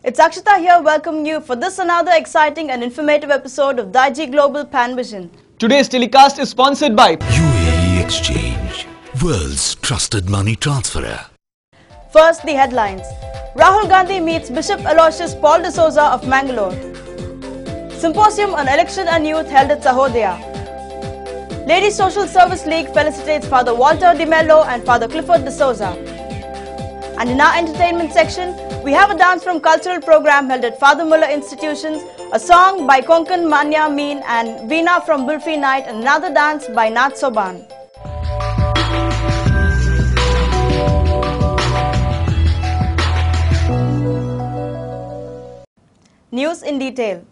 It's Akshita here welcoming you for this another exciting and informative episode of Digi Global Pan Vision. Today's telecast is sponsored by UAE Exchange, world's trusted money transferer. First, the headlines. Rahul Gandhi meets Bishop Aloysius Paul D'Souza of Mangalore. Symposium on Election and Youth held at Sahodaya. Ladies Social Service League felicitates Father Walter Di Mello and Father Clifford D'Souza. And in our entertainment section, we have a dance from cultural program held at Father Muller Institutions, a song by Konkan Manya Meen and Veena from Bulfi Night, and another dance by Nath Soban. News in detail.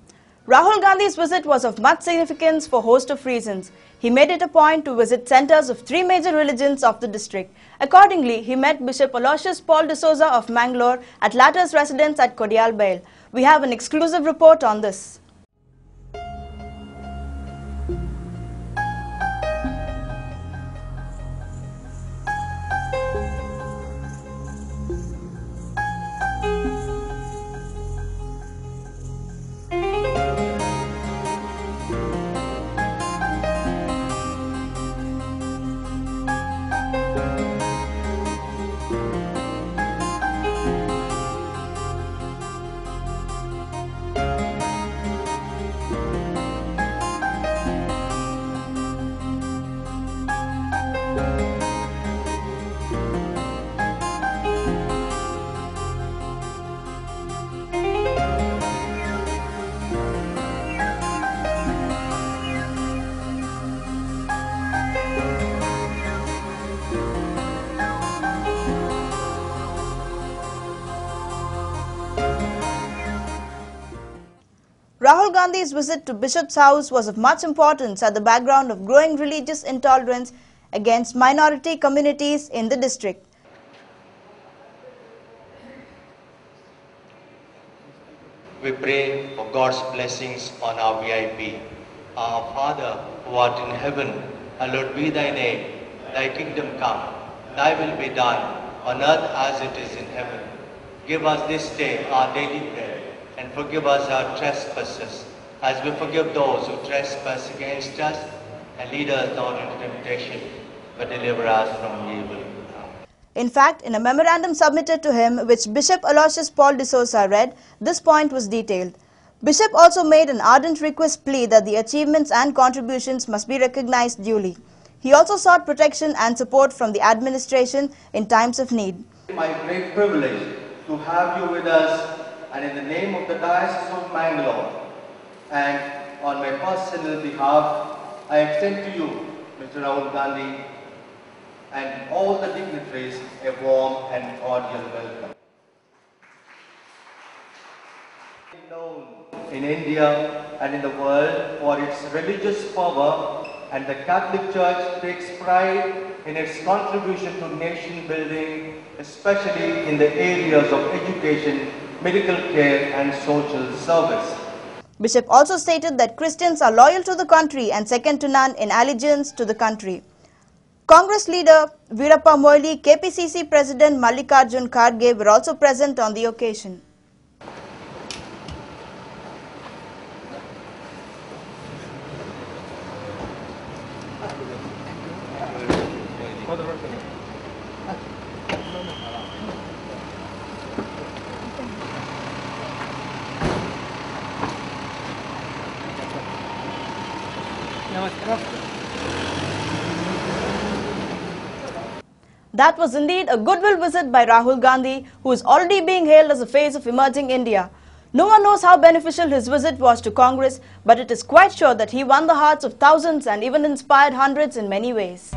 Rahul Gandhi's visit was of much significance for a host of reasons. He made it a point to visit centers of three major religions of the district. Accordingly, he met Bishop Aloysius Paul D'Souza of Mangalore at latter's residence at Kodialbail. We have an exclusive report on this. Rahul Gandhi's visit to Bishop's house was of much importance at the background of growing religious intolerance against minority communities in the district. We pray for God's blessings on our VIP. Our Father, who art in heaven, hallowed be thy name. Thy kingdom come, thy will be done, on earth as it is in heaven. Give us this day our daily bread, and forgive us our trespasses, as we forgive those who trespass against us. And lead us not into temptation, but deliver us from evil. In fact, in a memorandum submitted to him, which Bishop Aloysius Paul D'Souza read, this point was detailed. Bishop also made an ardent request plea that the achievements and contributions must be recognized duly. He also sought protection and support from the administration in times of need. My great privilege to have you with us, and in the name of the Diocese of Mangalore, and on my personal behalf, I extend to you, Mr. Rahul Gandhi, and all the dignitaries, a warm and cordial welcome. Known in India and in the world for its religious fervor, and the Catholic Church takes pride in its contribution to nation building, especially in the areas of education, medical care and social service. Bishop also stated that Christians are loyal to the country and second to none in allegiance to the country. Congress leader Veerappa Moily, KPCC President Mallikarjun Kharge were also present on the occasion. That was indeed a goodwill visit by Rahul Gandhi, who is already being hailed as the face of emerging India. No one knows how beneficial his visit was to Congress, but it is quite sure that he won the hearts of thousands and even inspired hundreds in many ways.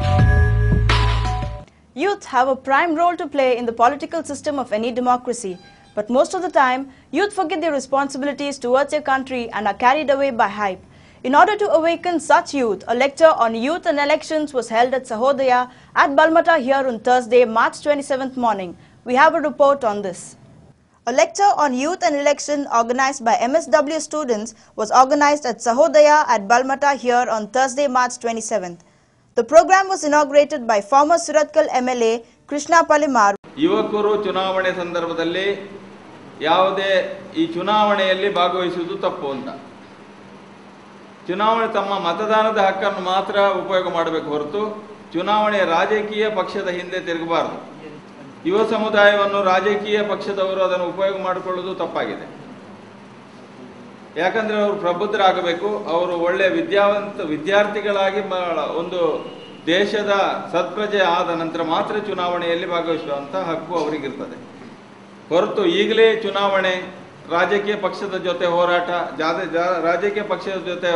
Youth have a prime role to play in the political system of any democracy, but most of the time, youth forget their responsibilities towards their country and are carried away by hype. In order to awaken such youth, a lecture on youth and elections was held at Sahodaya at Balmata here on Thursday, March 27th morning. We have a report on this. A lecture on youth and election organized by MSW students was organized at Sahodaya at Balmata here on Thursday, March 27th. The program was inaugurated by former Suratkal MLA Krishna Palimar. ಯುವಕರು ಚುನಾವಣೆ ಸಂದರ್ಭದಲ್ಲಿ ಯಾವುದೇ ಈ ಚುನಾವಣೆಯಲ್ಲಿ ಭಾಗವಹಿಸುವುದು ತಪ್ಪು ಅಂತ. ಚುನಾವಣೆ ತಮ್ಮ ಮತದಾನದ ಹಕ್ಕನ್ನು ಮಾತ್ರ ಉಪಯೋಗ ಮಾಡಬೇಕು ಹೊರತು ಚುನಾವಣೆಯ ರಾಜಕೀಯ ಪಕ್ಷದ ಹಿಂದೆ ತಿರುಗಬಾರದು. ಯುವ ಸಮುದಾಯವನ್ನು ರಾಜಕೀಯ ಪಕ್ಷದವರು ಅದನ್ನು ಉಪಯೋಗ ಮಾಡಿಕೊಳ್ಳುವುದು ತಪ್ಪಾಗಿದೆ. ಯಾಕಂದರೆ ಅವರು ಪ್ರಬುದ್ಧರಾಗಬೇಕು, ಅವರು ಒಳ್ಳೆಯ ವಿದ್ಯಾರ್ಥಿಗಳಾಗಿ ಒಂದು ದೇಶದ ಸತ್ಪ್ರಜೆ ಆದ ನಂತರ ಮಾತ್ರ ಚುನಾವಣೆಯಲ್ಲಿ ಭಾಗವಹಿಸುವಂಥ ಹಕ್ಕು ಅವರಿಗಿರ್ತದೆ. ಹೊರತು ಈಗಲೇ ಚುನಾವಣೆ, ರಾಜಕೀಯ ಪಕ್ಷದ ಜೊತೆ ಹೋರಾಟ, ರಾಜಕೀಯ ಪಕ್ಷದ ಜೊತೆ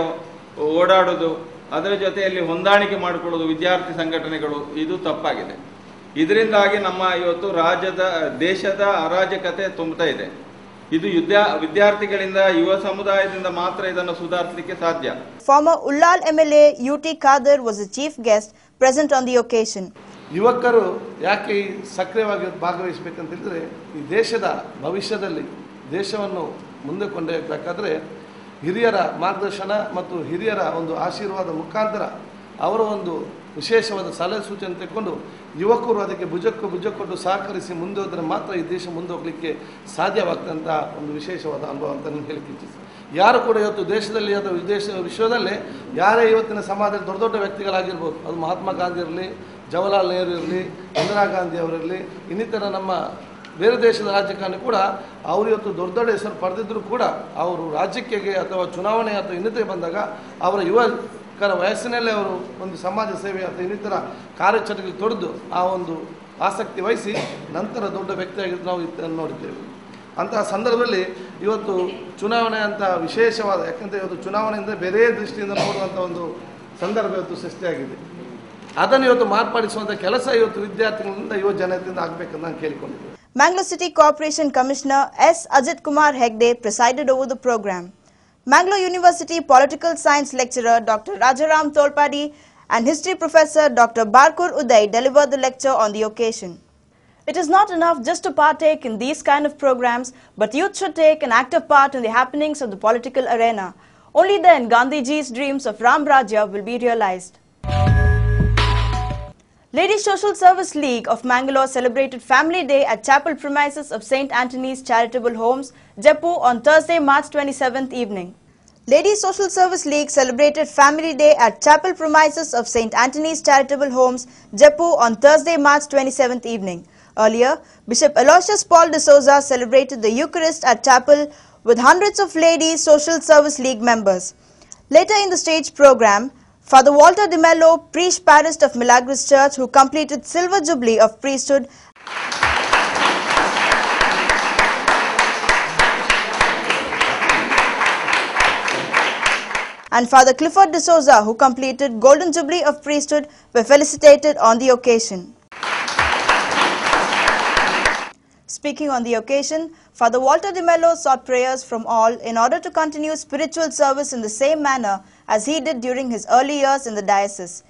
ಓಡಾಡೋದು, ಅದರ ಜೊತೆಯಲ್ಲಿ ಹೊಂದಾಣಿಕೆ ಮಾಡಿಕೊಳ್ಳೋದು ವಿದ್ಯಾರ್ಥಿ ಸಂಘಟನೆಗಳು, ಇದು ತಪ್ಪಾಗಿದೆ. ಇದರಿಂದಾಗಿ ನಮ್ಮ ಇವತ್ತು ದೇಶದ ಅರಾಜಕತೆ ತುಂಬುತ್ತಾ ಇದೆ. ಇದು ವಿದ್ಯಾರ್ಥಿಗಳಿಂದ, ಯುವ ಸಮುದಾಯದಿಂದ ಮಾತ್ರ ಇದನ್ನು ಸುಧಾರಿಸಲಿಕ್ಕೆ ಸಾಧ್ಯ. Former Ullal MLA UT Kadir was the chief guest present on the occasion. ಯುವಕರು ಯಾಕೆ ಸಕ್ರಿಯವಾಗಿ ಭಾಗವಹಿಸಬೇಕಂತ ಹೇಳಿದ್ರೆ, ಈ ದೇಶದ ಭವಿಷ್ಯದಲ್ಲಿ ದೇಶವನ್ನು ಮುಂದೆ ಕೊಂಡೊಯ್ಯಬೇಕಾದ್ರೆ ಹಿರಿಯರ ಮಾರ್ಗದರ್ಶನ ಮತ್ತು ಹಿರಿಯರ ಒಂದು ಆಶೀರ್ವಾದ ಮುಖಾಂತರ ಅವರ ಒಂದು ವಿಶೇಷವಾದ ಸಲಹೆ ಸೂಚನೆ ತೆಗೆದುಕೊಂಡು ಯುವಕರು ಅದಕ್ಕೆ ಭುಜ ಕೊಟ್ಟು ಸಹಕರಿಸಿ ಮುಂದೆ ಹೋದರೆ ಮಾತ್ರ ಈ ದೇಶ ಮುಂದೆ ಹೋಗಲಿಕ್ಕೆ ಸಾಧ್ಯವಾಗ್ತಂಥ ಒಂದು ವಿಶೇಷವಾದ ಅನುಭವ ಅಂತ ನಾನು ಹೇಳಿಕ್ಕೆ ಇಚ್ಛಿಸ್ತೀನಿ. ಯಾರು ಕೂಡ ಇವತ್ತು ದೇಶದಲ್ಲಿ ಅಥವಾ ವಿಶ್ವದಲ್ಲೇ ಯಾರೇ ಇವತ್ತಿನ ಸಮಾಜದಲ್ಲಿ ದೊಡ್ಡ ದೊಡ್ಡ ವ್ಯಕ್ತಿಗಳಾಗಿರ್ಬೋದು, ಅದು ಮಹಾತ್ಮ ಗಾಂಧಿ ಇರಲಿ, ಜವಾಹರ್ಲಾಲ್ ನೆಹರು ಇರಲಿ, ಇಂದಿರಾ ಗಾಂಧಿ ಅವರಿರಲಿ, ಇನ್ನಿತರ ನಮ್ಮ ಬೇರೆ ದೇಶದ ರಾಜಕಾರಣಿ ಕೂಡ ಅವರು ಇವತ್ತು ದೊಡ್ಡ ದೊಡ್ಡ ಹೆಸರು ಪಡೆದಿದ್ದರೂ ಕೂಡ ಅವರು ರಾಜ್ಯಕ್ಕೆ ಅಥವಾ ಚುನಾವಣೆ ಅಥವಾ ಇನ್ನಿತರೆ ಬಂದಾಗ ಅವರ ಯುವಕರ ವಯಸ್ಸಿನಲ್ಲೇ ಅವರು ಒಂದು ಸಮಾಜ ಸೇವೆ ಅಥವಾ ಇನ್ನಿತರ ಕಾರ್ಯಚಟುವಟಿಕೆ ತೊಡೆದು ಆ ಒಂದು ಆಸಕ್ತಿ ವಹಿಸಿ ನಂತರ ದೊಡ್ಡ ವ್ಯಕ್ತಿಯಾಗಿದ್ದು ನಾವು ಇದನ್ನು ನೋಡಿದ್ದೇವೆ. ಅಂತಹ ಸಂದರ್ಭದಲ್ಲಿ ಇವತ್ತು ಚುನಾವಣೆ ಅಂತ ವಿಶೇಷವಾದ, ಯಾಕಂದರೆ ಇವತ್ತು ಚುನಾವಣೆಯಿಂದ ಬೇರೆ ದೃಷ್ಟಿಯಿಂದ ನೋಡುವಂಥ ಒಂದು ಸಂದರ್ಭ ಇವತ್ತು ಸೃಷ್ಟಿಯಾಗಿದೆ. ಅದನ್ನು ಇವತ್ತು ಮಾರ್ಪಡಿಸುವಂಥ ಕೆಲಸ ಇವತ್ತು ವಿದ್ಯಾರ್ಥಿಗಳಿಂದ ಯುವ ಜನತೆಯಿಂದ ಆಗಬೇಕಂತ ನಾನು ಕೇಳಿಕೊಂಡಿದ್ದೇನೆ. Mangalore City Corporation Commissioner S. Ajit Kumar Hegde presided over the program. Mangalore University Political Science lecturer Dr. Rajaram Tolpadi and history professor Dr. Barkur Uday delivered the lecture on the occasion. It is not enough just to partake in these kind of programs, but youth should take an active part in the happenings of the political arena. Only then Gandhiji's dreams of Ram Rajya will be realized. Ladies Social Service League of Mangalore celebrated Family Day at chapel premises of St. Anthony's Charitable Homes, Jeppu on Thursday, March 27th evening. Ladies Social Service League celebrated Family Day at chapel premises of St. Anthony's Charitable Homes, Jeppu on Thursday, March 27th evening. Earlier, Bishop Aloysius Paul D'Souza celebrated the Eucharist at chapel with hundreds of Ladies Social Service League members. Later in the stage program, Father Walter De Mello, priest parish of Milagros Church, who completed Silver Jubilee of priesthood, and Father Clifford D'Souza, who completed Golden Jubilee of priesthood, were felicitated on the occasion. Speaking on the occasion, Father Walter De Mello sought prayers from all in order to continue spiritual service in the same manner as he did during his early years in the diocese.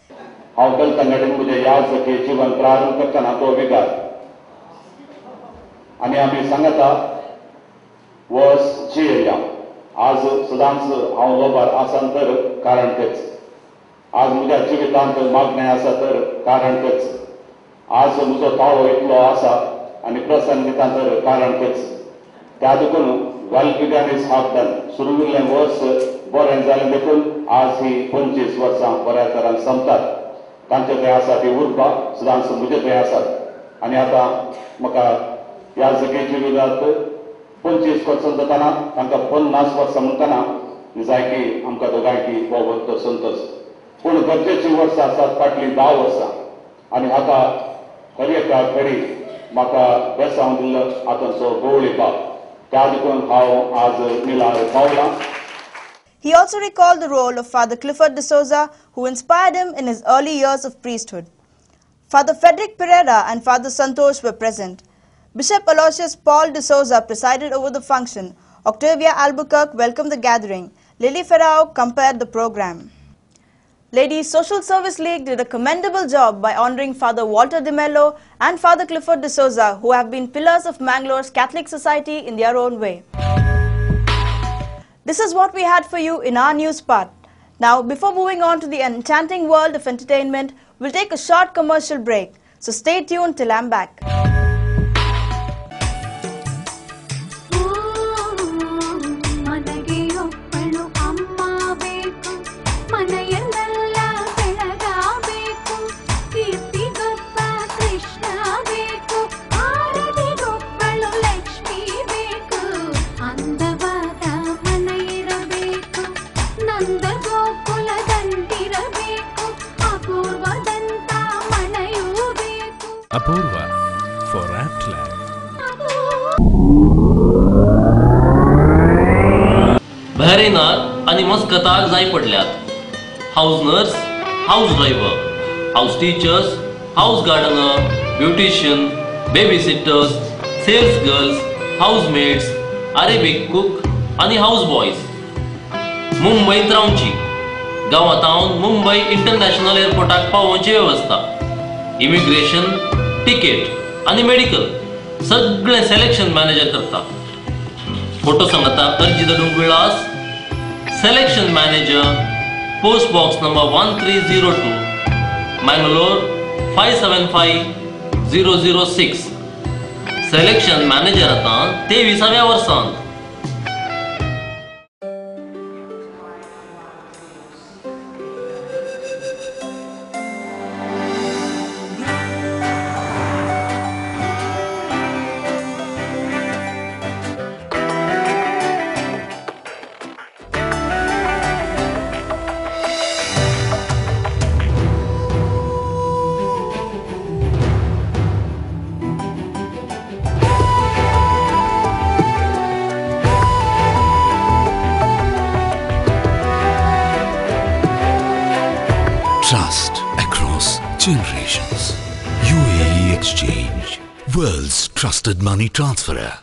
मुझे याद सके जीवन प्रारंभ करताना तो विकार आणि आम्ही सांगता वर्स जिया आज सदांच हांव लोबार आसा तर कारण तेच आज म्हज्या जिवितांत मागणें आसा तर कारण तेच आज म्हजो ताळो इतलो आसा आणि प्रसन्नता तर कारण तेच त्या देखून वाल्पिगानीस हाफडन सुरू केल्लें वर्स बरें जालें देखून आज ही 25 वर्सां बऱ्या तरान संपतात. तांचे थंय आसा ती उरपा सदांच म्हजे थंय आसात आणि आतां म्हाका ह्या जगेच्या विरोधात 25 वर्सां जाताना तांकां 50 वर्सां म्हणटाना जाय की आमकां दोगांयकी बहुत संतोश. पूण गरजेची वर्सां आसात फाटलीं 10 वर्सां आनी आतां खरी एका खरी म्हाका बेसांव दिल्लो आतांचो गवळीपा त्या देखून हांव आज मिलार पावलां. He also recalled the role of Father Clifford D'Souza, who inspired him in his early years of priesthood. Father Frederick Pereira and Father Santosh were present. Bishop Aloysius Paul D'Souza presided over the function. Octavia Albuquerque welcomed the gathering. Lily Ferrao compared the program. Ladies Social Service League did a commendable job by honouring Father Walter De Mello and Father Clifford D'Souza, who have been pillars of Mangalore's Catholic society in their own way. This is what we had for you in our news part. Now, before moving on to the enchanting world of entertainment, we'll take a short commercial break. So stay tuned till I'm back. Apurva for Apt Lab. बहरेनात आणि मस्कताक जाय पडल्यात house nurse, house driver, house teachers, house gardener, beautician, baby sitters, sales girls, house maids, Arabic cook आणि house boys मुंबईत रावची गांवांतावन Mumbai international एअरपोर्टाक पावोवची वेवस्था, इमिग्रेशन, तिकेट आणि मेडिकल सगळे सिलेक्शन मॅनेजर करता. फोटो सांगता अर्जी धाडूंक विळास selection manager, post box number 1302, Mangalore 575006. Selection manager आता 23व्या वर्सांत. Trust across generations. UAE Exchange, world's trusted money transferer.